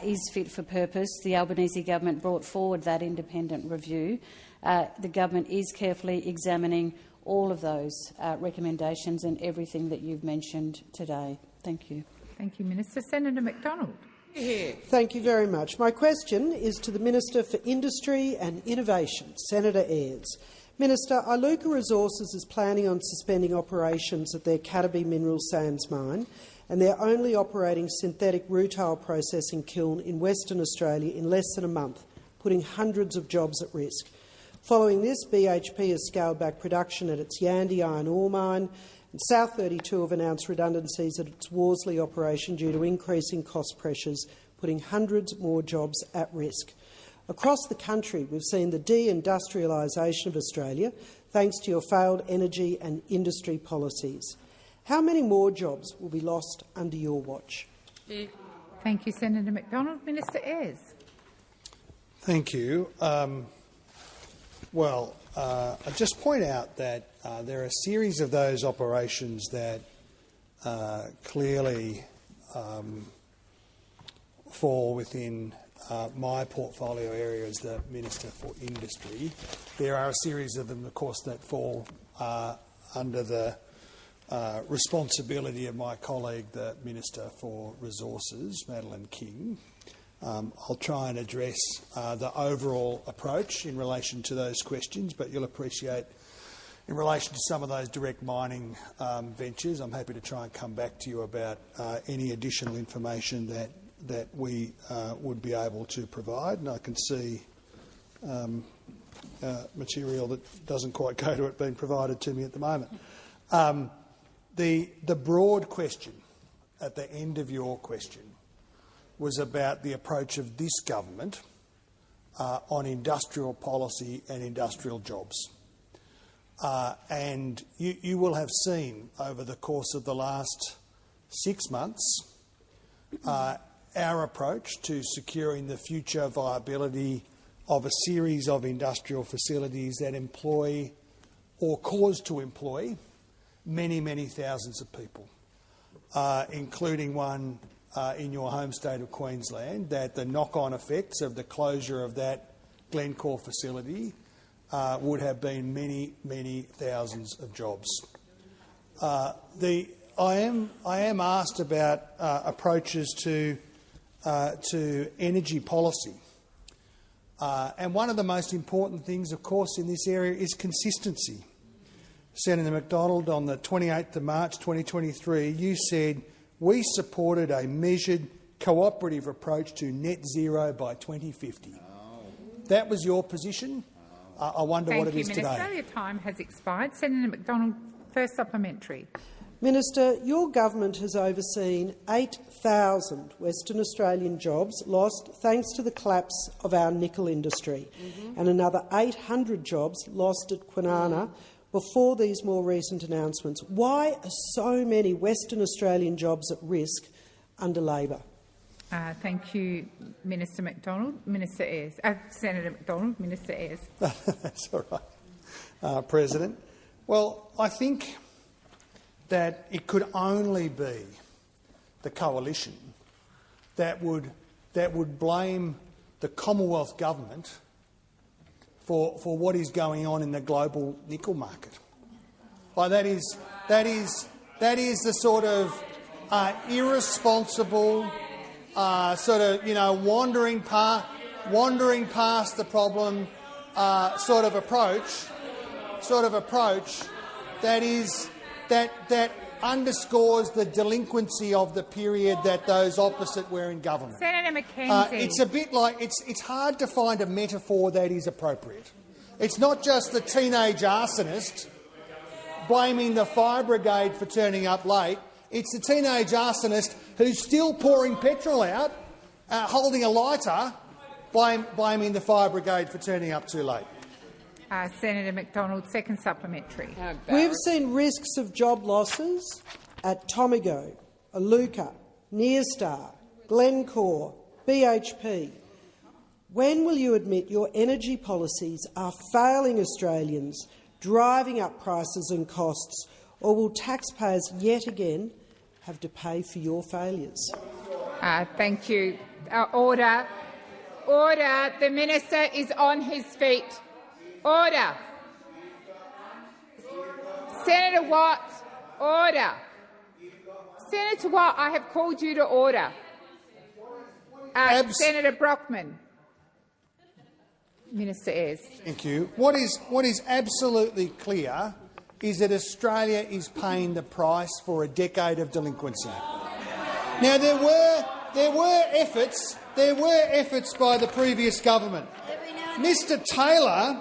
is fit for purpose, the Albanese government brought forward that independent review. The government is carefully examining all of those recommendations and everything that you've mentioned today. Thank you. Thank you, Minister. Senator McDonald. Thank you very much. My question is to the Minister for Industry and Innovation, Senator Ayres. Minister, Iluka Resources is planning on suspending operations at their Cataby mineral sands mine and their only operating synthetic rutile processing kiln in Western Australia in less than a month, putting hundreds of jobs at risk. Following this, BHP has scaled back production at its Yandi iron ore mine, and South32 have announced redundancies at its Worsley operation due to increasing cost pressures, putting hundreds more jobs at risk. Across the country, we've seen the de-industrialisation of Australia thanks to your failed energy and industry policies. How many more jobs will be lost under your watch? Thank you, Senator McDonald. Minister Ayres. Thank you. I just point out that there are a series of those operations that clearly fall within my portfolio area as the Minister for Industry. There are a series of them, of course, that fall under the responsibility of my colleague, the Minister for Resources, Madeleine King. I'll try and address the overall approach in relation to those questions, but you'll appreciate In relation to some of those direct mining ventures, I'm happy to try and come back to you about any additional information that we would be able to provide. And I can see material that doesn't quite go to it being provided to me at the moment. The broad question at the end of your question was about the approach of this government on industrial policy and industrial jobs. And you will have seen over the course of the last 6 months our approach to securing the future viability of a series of industrial facilities that employ or cause to employ many, many thousands of people, including one in your home state of Queensland, that the knock-on effects of the closure of that Glencore facility would have been many, many thousands of jobs. I am asked about approaches to energy policy, and one of the most important things, of course, in this area is consistency. Senator McDonald, on the 28th of March 2023, you said we supported a measured, cooperative approach to net zero by 2050. That was your position. I wonder what it is today. Thank you, Minister. Your time has expired. Senator McDonald, first supplementary. Minister, your government has overseen 8,000 Western Australian jobs lost thanks to the collapse of our nickel industry, and another 800 jobs lost at Kwinana before these more recent announcements. Why are so many Western Australian jobs at risk under Labor? Thank you, Minister McDonald. Minister Ayres. Senator McDonald, Minister Ayres. That's all right, President. Well, I think that it could only be the coalition that would blame the Commonwealth government for what is going on in the global nickel market. Like that is the sort of irresponsible, wandering past the problem sort of approach that underscores the delinquency of the period that those opposite were in government. Senator McKenzie. It's a bit like it's hard to find a metaphor that is appropriate. It's not just the teenage arsonist blaming the fire brigade for turning up late. It's the teenage arsonist who's still pouring petrol out, holding a lighter, blaming the fire brigade for turning up too late. Senator McDonald, second supplementary. We've seen risks of job losses at Tomago, Iluka, Nearstar, Glencore, BHP. When will you admit your energy policies are failing Australians, driving up prices and costs, or will taxpayers yet again have to pay for your failures? Thank you. Order. Order. The minister is on his feet. Order. Senator Watt, order. Senator Watt, I have called you to order. Senator Brockman. Minister Ayres. Thank you. What is absolutely clear is that Australia is paying the price for a decade of delinquency. Now, there were efforts by the previous government. Mr. Taylor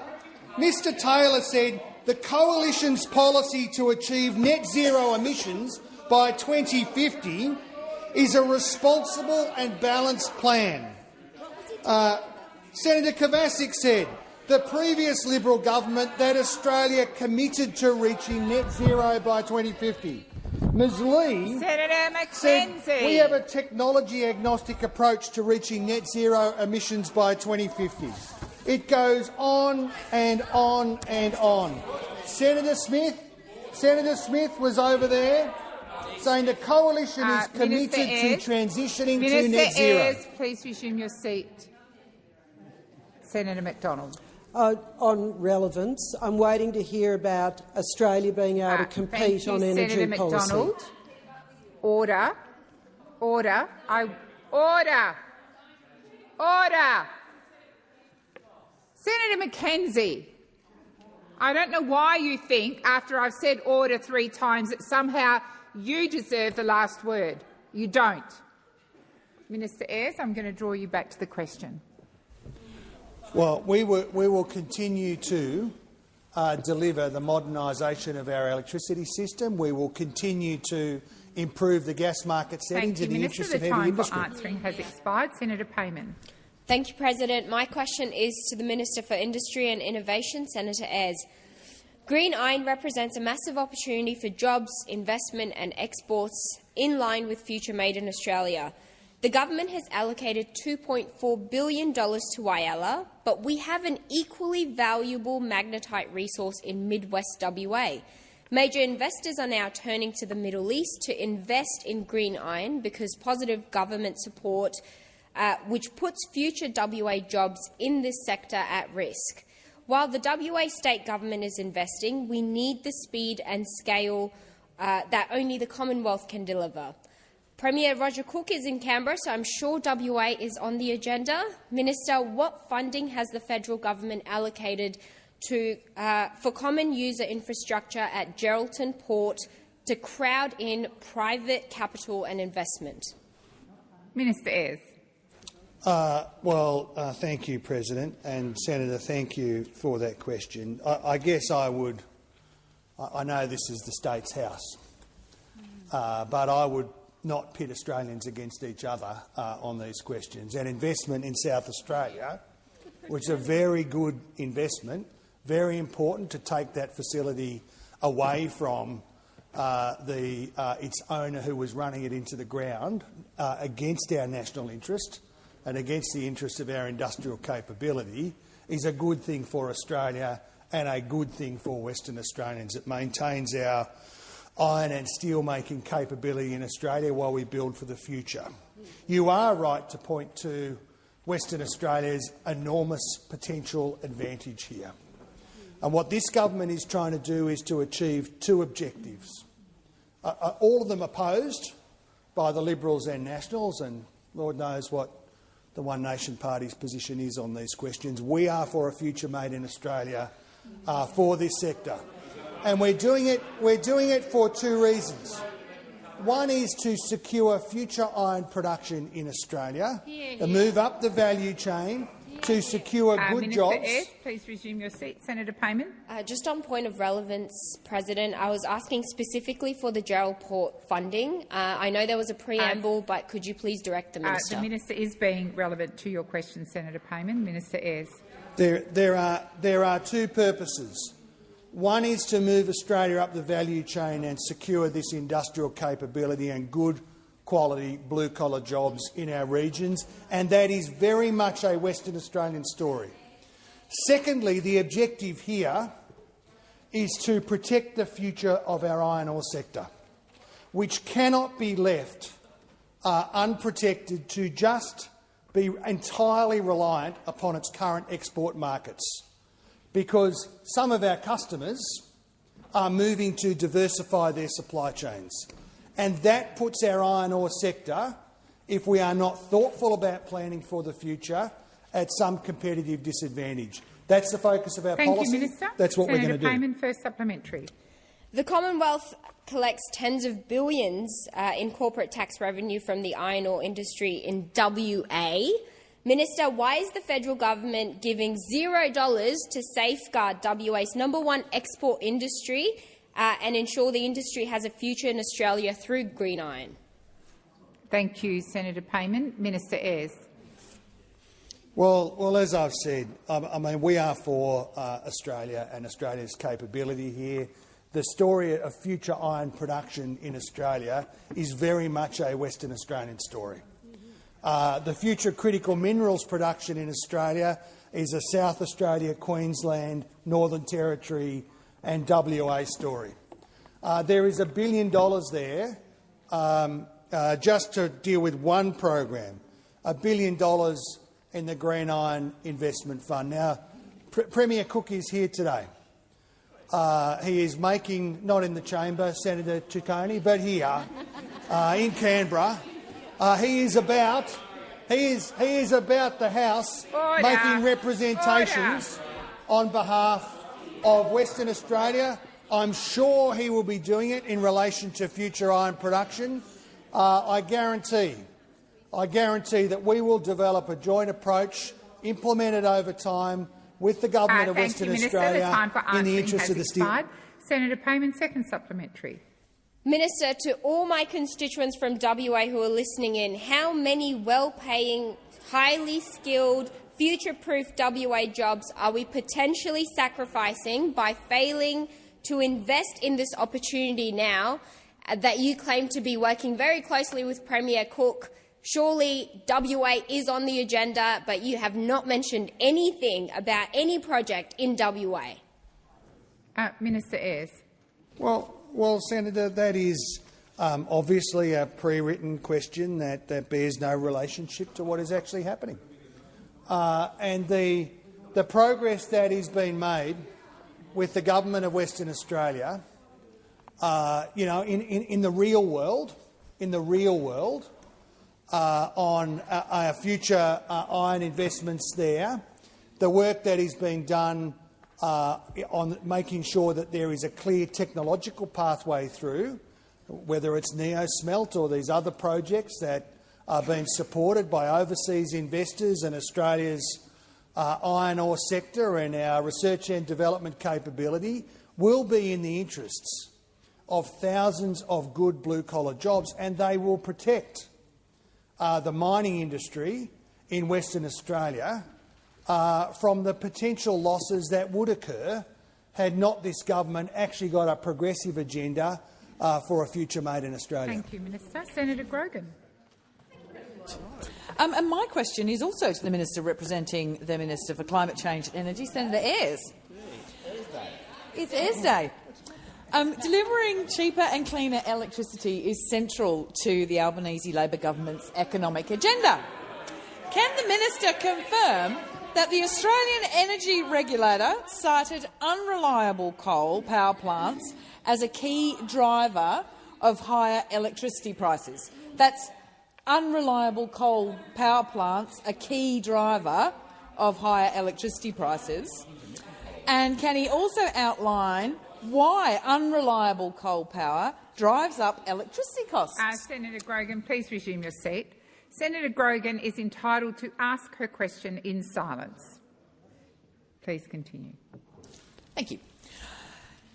said the coalition's policy to achieve net zero emissions by 2050 is a responsible and balanced plan. Senator Kovacic said the previous Liberal government that Australia committed to reaching net zero by 2050. Ms Lee said we have a technology-agnostic approach to reaching net zero emissions by 2050. It goes on and on and on. Senator Smith was over there saying the coalition is committed to transitioning to net zero. Ayres, please resume your seat. Senator McDonald. On relevance, I'm waiting to hear about Australia being able to compete on energy Senator policy. McDonald. Order. Order. Order. Order. Senator McKenzie. I don't know why you think, after I've said order 3 times, that somehow you deserve the last word. You don't. Minister Ayres, I'm going to draw you back to the question. Well, we will continue to deliver the modernisation of our electricity system. We will continue to improve the gas market settings in the interest of heavy industry. The time for answering has expired. Senator Payman. Thank you, President. My question is to the Minister for Industry and Innovation, Senator Ayres. Green iron represents a massive opportunity for jobs, investment and exports in line with Future Made in Australia. The government has allocated $2.4 billion to Whyalla, but we have an equally valuable magnetite resource in Midwest WA. Major investors are now turning to the Middle East to invest in green iron because positive government support, which puts future WA jobs in this sector at risk. While the WA state government is investing, we need the speed and scale that only the Commonwealth can deliver. Premier Roger Cook is in Canberra, so I'm sure WA is on the agenda. Minister, what funding has the federal government allocated for common user infrastructure at Geraldton Port to crowd in private capital and investment? Minister Ayres. Thank you, President. And Senator, thank you for that question. I guess I would – I know this is the state's house, but I would not pit Australians against each other on these questions. And investment in South Australia, which is a very good investment, very important to take that facility away from its owner who was running it into the ground against our national interest and against the interest of our industrial capability, is a good thing for Australia and a good thing for Western Australians. It maintains our iron and steel-making capability in Australia while we build for the future. You are right to point to Western Australia's enormous potential advantage here. And what this government is trying to do is to achieve 2 objectives. All of them opposed by the Liberals and Nationals, and Lord knows what the One Nation Party's position is on these questions. We are for a future made in Australia for this sector. And we're doing it for 2 reasons. One is to secure future iron production in Australia, and move up the value chain to secure good jobs. Minister Ayres, please resume your seat. Senator Payman. Just on point of relevance, President, I was asking specifically for the Gerald Port funding. I know there was a preamble, but could you please direct the Minister? The Minister is being relevant to your question, Senator Payman. Minister Ayres. There are 2 purposes. One is to move Australia up the value chain and secure this industrial capability and good quality blue-collar jobs in our regions, and that is very much a Western Australian story. Secondly, the objective here is to protect the future of our iron ore sector, which cannot be left unprotected to just be entirely reliant upon its current export markets, because some of our customers are moving to diversify their supply chains. And that puts our iron ore sector, if we are not thoughtful about planning for the future, at some competitive disadvantage. That's the focus of our policy. Thank you, Minister. That's what we're going to do. Senator Payman, first supplementary. The Commonwealth collects tens of billions in corporate tax revenue from the iron ore industry in WA. Minister, why is the federal government giving $0 to safeguard WA's #1 export industry and ensure the industry has a future in Australia through green iron? Thank you, Senator Payman. Minister Ayres. Well, as I've said, I mean, we are for Australia and Australia's capability here. The story of future iron production in Australia is very much a Western Australian story. The future critical minerals production in Australia is a South Australia, Queensland, Northern Territory and WA story. There is $1 billion there just to deal with one program, $1 billion in the Green Iron Investment Fund. Now, Premier Cook is here today. He is making, not in the chamber, Senator Ciccone, but here in Canberra. He is about the House making representations on behalf of Western Australia. I'm sure he will be doing it in relation to future iron production. I guarantee that we will develop a joint approach, implemented over time, with the Government of Western Australia in the interest of the steel. Senator Payman, second supplementary. Minister, to all my constituents from WA who are listening in, how many well-paying, highly skilled, future-proof WA jobs are we potentially sacrificing by failing to invest in this opportunity now that you claim to be working very closely with Premier Cook? Surely WA is on the agenda, but you have not mentioned anything about any project in WA. Minister Ayres. Well, Senator, that is obviously a pre-written question that bears no relationship to what is actually happening. And the progress that is being made with the Government of Western Australia, in the real world, on future iron investments there, the work that is being done on making sure that there is a clear technological pathway through, whether it's NeoSmelt or these other projects that are being supported by overseas investors and Australia's iron ore sector and our research and development capability, will be in the interests of thousands of good blue-collar jobs, and they will protect the mining industry in Western Australia from the potential losses that would occur had not this government actually got a progressive agenda for a future made in Australia. Thank you, Minister. Senator Grogan. And my question is also to the Minister representing the Minister for Climate Change and Energy, Senator Ayres. It's Ayres Day. Delivering cheaper and cleaner electricity is central to the Albanese Labor government's economic agenda. Can the Minister confirm that the Australian Energy Regulator cited unreliable coal power plants as a key driver of higher electricity prices? That's unreliable coal power plants, a key driver of higher electricity prices. And can he also outline why unreliable coal power drives up electricity costs? Senator Grogan, please resume your seat. Senator Grogan is entitled to ask her question in silence. Please continue. Thank you.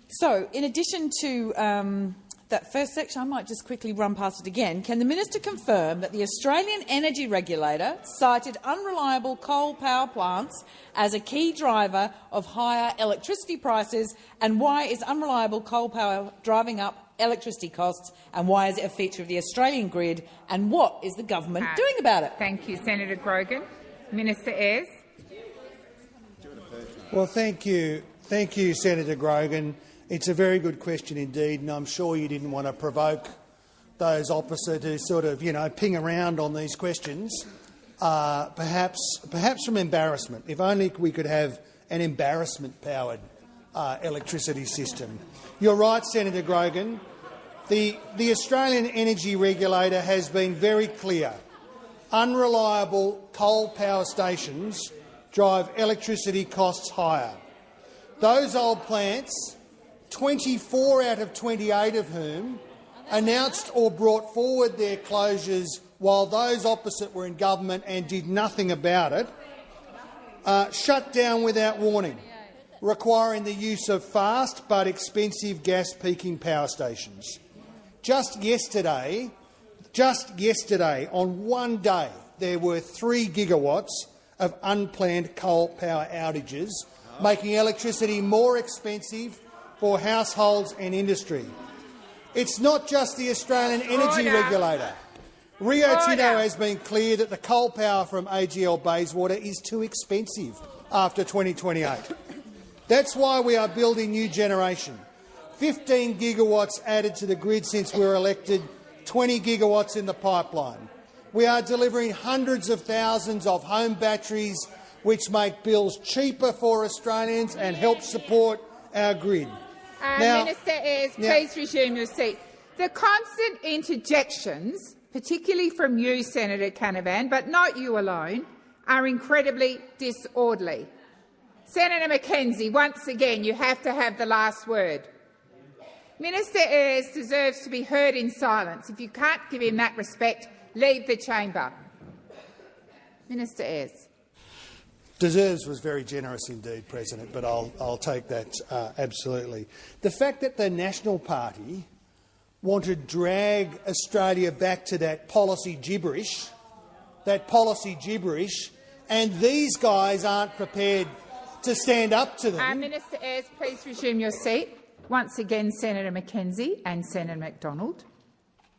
So, in addition to that first section, I might just quickly run past it again. Can the Minister confirm that the Australian Energy Regulator cited unreliable coal power plants as a key driver of higher electricity prices, and why is unreliable coal power driving up electricity costs, and why is it a feature of the Australian grid, and what is the government doing about it? Thank you, Senator Grogan. Minister Ayres. Well, thank you, Senator Grogan. It's a very good question indeed, and I'm sure you didn't want to provoke those opposite who sort of, ping around on these questions, perhaps from embarrassment. If only we could have an embarrassment-powered electricity system. You're right, Senator Grogan. The Australian Energy Regulator has been very clear. Unreliable coal power stations drive electricity costs higher. Those old plants, 24 out of 28 of whom announced or brought forward their closures while those opposite were in government and did nothing about it, shut down without warning, requiring the use of fast but expensive gas peaking power stations. Just yesterday, on one day, there were 3 gigawatts of unplanned coal power outages, making electricity more expensive for households and industry. It's not just the Australian Energy Regulator. Rio Tinto has been clear that the coal power from AGL Bayswater is too expensive after 2028. That's why we are building new generation. 15 gigawatts added to the grid since we were elected, 20 gigawatts in the pipeline. We are delivering hundreds of thousands of home batteries, which make bills cheaper for Australians and help support our grid. Minister Ayres, please resume your seat. The constant interjections, particularly from you, Senator Canavan, but not you alone, are incredibly disorderly. Senator Mackenzie, once again, you have to have the last word. Minister Ayres deserves to be heard in silence. If you can't give him that respect, leave the chamber. Minister Ayres. Deserves was very generous indeed, President, but I'll take that absolutely. The fact that the National Party want to drag Australia back to that policy gibberish, and these guys aren't prepared to stand up to them. Minister Ayres, please resume your seat. Once again, Senator Mackenzie and Senator McDonald,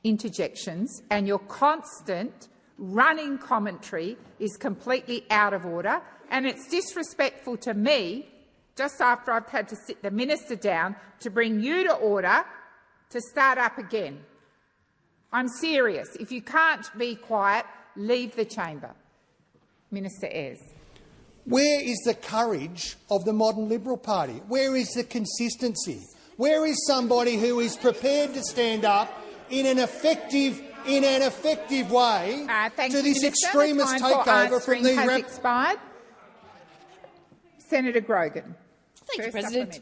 interjections and your constant running commentary is completely out of order, and it's disrespectful to me, just after I've had to sit the minister down, to bring you to order to start up again. I'm serious. If you can't be quiet, leave the chamber. Minister Ayres. Where is the courage of the modern Liberal Party? Where is the consistency? Where is somebody who is prepared to stand up in an effective way to this extremist takeover from these expired. Senator Grogan. Thank you, President.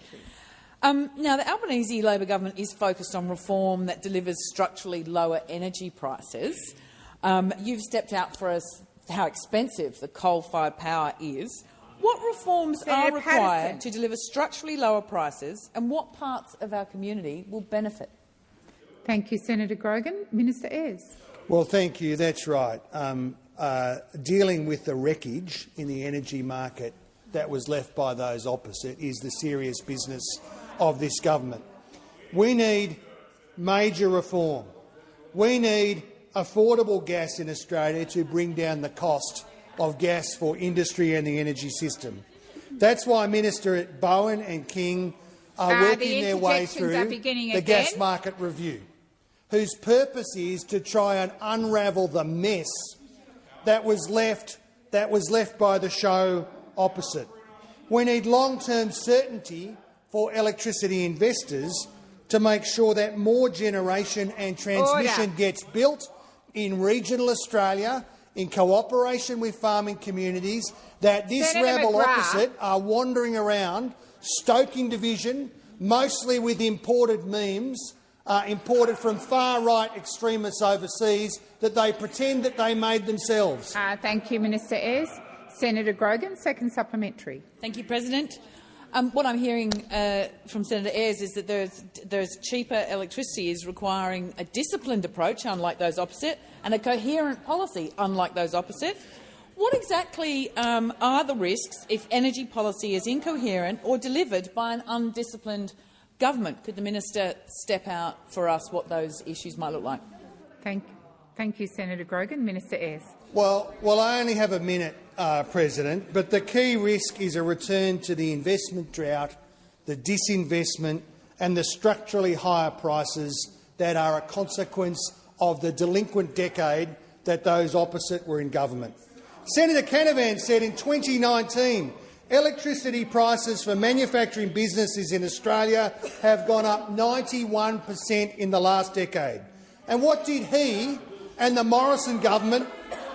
Now, the Albanese Labor government is focused on reform that delivers structurally lower energy prices. You've stepped out for us how expensive the coal-fired power is. What reforms are required to deliver structurally lower prices, and what parts of our community will benefit? Thank you, Senator Grogan. Minister Ayres. Well, thank you. That's right. Dealing with the wreckage in the energy market that was left by those opposite is the serious business of this government. We need major reform. We need affordable gas in Australia to bring down the cost of gas for industry and the energy system. That's why Minister Bowen and King are working their way through the gas market review, whose purpose is to try and unravel the mess that was left by the show opposite. We need long-term certainty for electricity investors to make sure that more generation and transmission gets built in regional Australia in cooperation with farming communities, that this rebel opposite are wandering around stoking division, mostly with imported memes, imported from far-right extremists overseas, that they pretend that they made themselves. Thank you, Minister Ayres. Senator Grogan, second supplementary. Thank you, President. What I'm hearing from Senator Ayres is that there's cheaper electricity is requiring a disciplined approach, unlike those opposite, and a coherent policy, unlike those opposite. What exactly are the risks if energy policy is incoherent or delivered by an undisciplined government? Could the minister step out for us what those issues might look like? Thank you, Senator Grogan. Minister Ayres. Well, I only have a minute, President, but the key risk is a return to the investment drought, the disinvestment and the structurally higher prices that are a consequence of the delinquent decade that those opposite were in government. Senator Canavan said in 2019 electricity prices for manufacturing businesses in Australia have gone up 91% in the last decade. And what did he and the Morrison government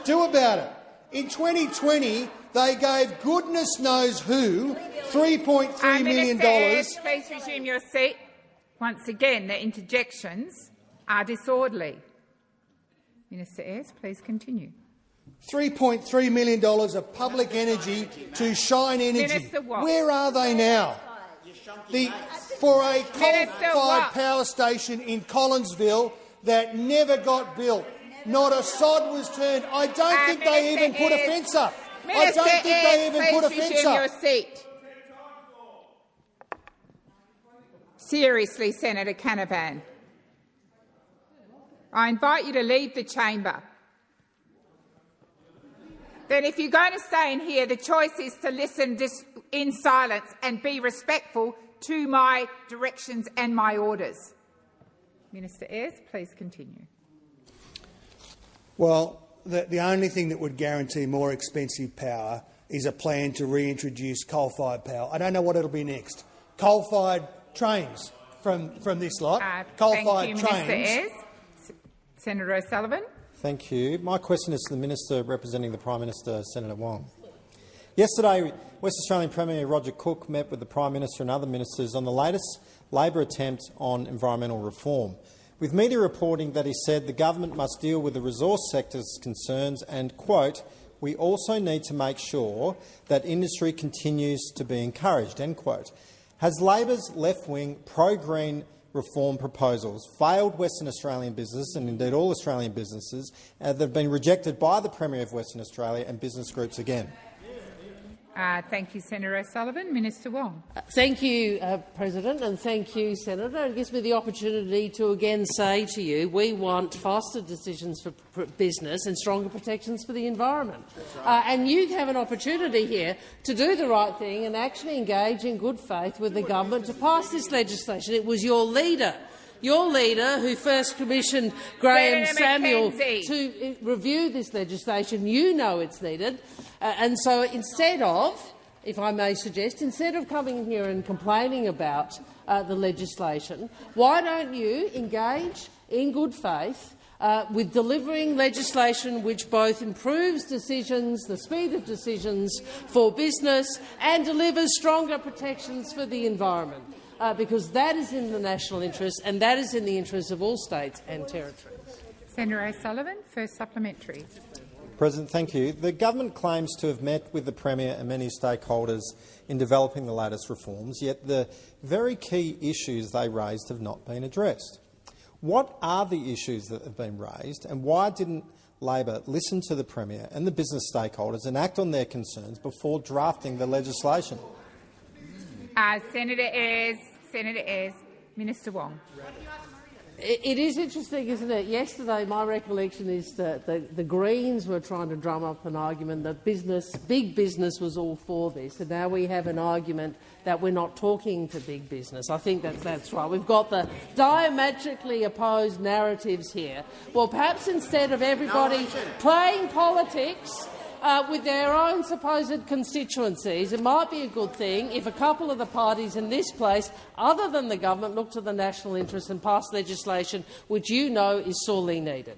do about it? In 2020, they gave goodness knows who $3.3 million. Ayres, please resume your seat. Once again, the interjections are disorderly. Minister Ayres, please continue. $3.3 million of public energy to Shine Energy. Where are they now? For a coal-fired power station in Collinsville that never got built. Not a sod was turned. I don't think they even put a fence up. I don't think they even put a fence up. Your seat. Seriously, Senator Canavan. I invite you to leave the chamber. Then if you're going to stay in here, the choice is to listen in silence and be respectful to my directions and my orders. Minister Ayres, please continue. Well, the only thing that would guarantee more expensive power is a plan to reintroduce coal-fired power. I don't know what it'll be next. Coal-fired trains from this lot. Coal-fired trains. Minister Ayres. Senator O'Sullivan. Thank you. My question is to the Minister representing the Prime Minister, Senator Wong. Yesterday, West Australian Premier Roger Cook met with the Prime Minister and other ministers on the latest Labor attempt on environmental reform, with media reporting that he said the government must deal with the resource sector's concerns and, quote, "We also need to make sure that industry continues to be encouraged," end quote. Has Labor's left-wing pro-green reform proposals failed Western Australian business and indeed all Australian businesses that have been rejected by the Premier of Western Australia and business groups again? Thank you, Senator O'Sullivan. Minister Wong. Thank you, President, and thank you, Senator. It gives me the opportunity to again say to you we want faster decisions for business and stronger protections for the environment. And you have an opportunity here to do the right thing and actually engage in good faith with the government to pass this legislation. It was your leader who first commissioned Graham Samuel to review this legislation. You know it's needed. And so instead of, if I may suggest, instead of coming here and complaining about the legislation, why don't you engage in good faith with delivering legislation which both improves decisions, the speed of decisions for business, and delivers stronger protections for the environment? Because that is in the national interest and that is in the interest of all states and territories. Senator O'Sullivan, first supplementary. President, thank you. The government claims to have met with the Premier and many stakeholders in developing the latest reforms, yet the very key issues they raised have not been addressed. What are the issues that have been raised, and why didn't Labor listen to the Premier and the business stakeholders and act on their concerns before drafting the legislation? Senator Ayres. Minister Wong. It is interesting, isn't it? Yesterday, my recollection is that the Greens were trying to drum up an argument that big business was all for this, and now we have an argument that we're not talking to big business. I think that's right. We've got the diametrically opposed narratives here. Well, perhaps instead of everybody playing politics with their own supposed constituencies, it might be a good thing if a couple of the parties in this place, other than the government, look to the national interest and pass legislation which you know is sorely needed.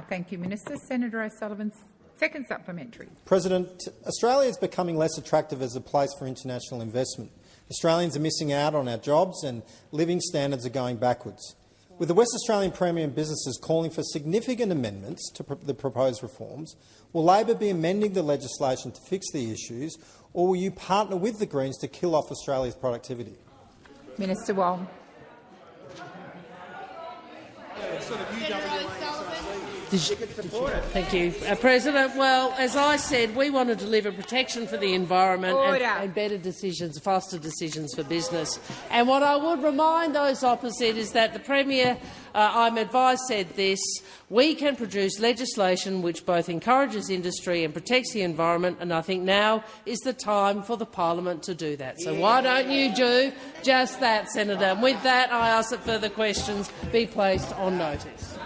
Thank you, Minister. Senator O'Sullivan's second supplementary. President, Australia is becoming less attractive as a place for international investment. Australians are missing out on our jobs and living standards are going backwards. With the West Australian Premier and businesses calling for significant amendments to the proposed reforms, will Labor be amending the legislation to fix the issues, or will you partner with the Greens to kill off Australia's productivity? Minister Wong. Thank you, President. Well, as I said, we want to deliver protection for the environment and better decisions, faster decisions for business. And what I would remind those opposite is that the Premier, I'm advised, said this: we can produce legislation which both encourages industry and protects the environment, and I think now is the time for the Parliament to do that. So why don't you do just that, Senator? And with that, I ask that further questions be placed on notice.